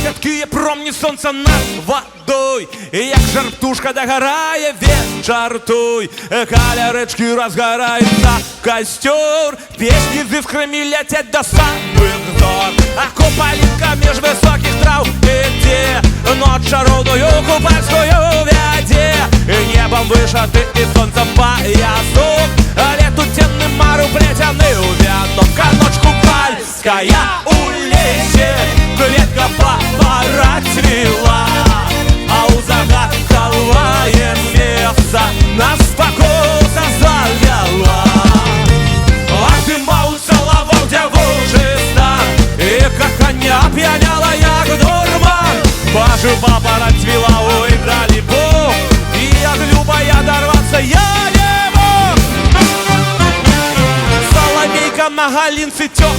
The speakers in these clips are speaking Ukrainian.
Чіткіє промні сонця над водой, і як жар птушка догорає вечір той. Каля-речки розгорається костер, пісні з іскрами летять до самих зор. А купалінка між високих трав іде, ночь чарівною купальською веде. Небом вишати і сонцем поясок, лету темним мару плетяний вянок. Ночь купальская у лесе, ветка поворотила, а у загадковое место нас спокойно завела. А ты мол целовал девушек, и как коня пьяняла як дурман. Боже, папа расцвела, ой, дали Бог, и от любая дорваться я не мог. Соловейка на галинце тёк,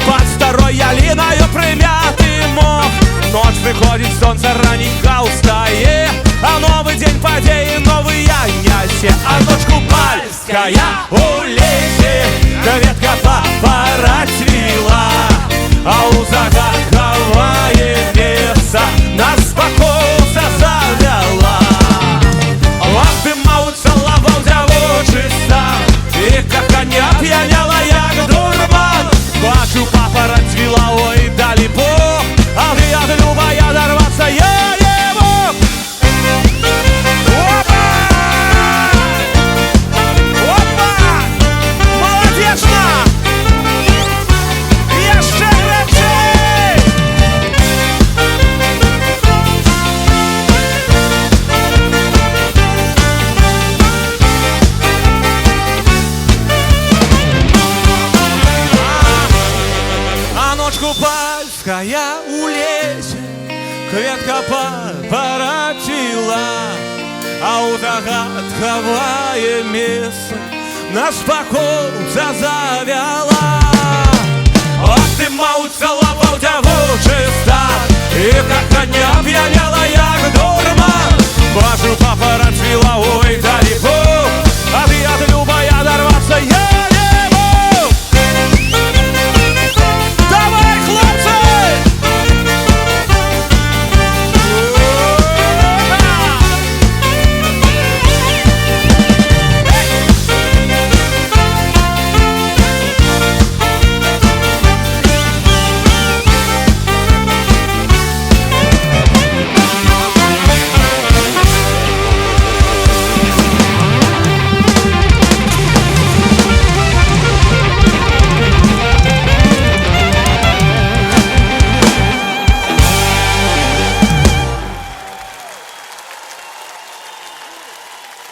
под старой ялиною примятый мох. Ночь приходит, солнце ранний хаустае, а новый день подей, новые яйся. А ночь купальская у лесе, ветка поворотила, а у загадковое место нас спокойно завела. Ах ты, мол, целовал девушек, и как коня пьяняла як дурман. Бачу, папа расцвела, ой, дали Бог, а ты от любая дорваться я не мог. Опа! Опа! Молодечно! Jeszcze lepiej! А ночь купальская у лесе, ветка поворотила, а у загадковое место нас спокойно завела. Ах ты, мол, целовал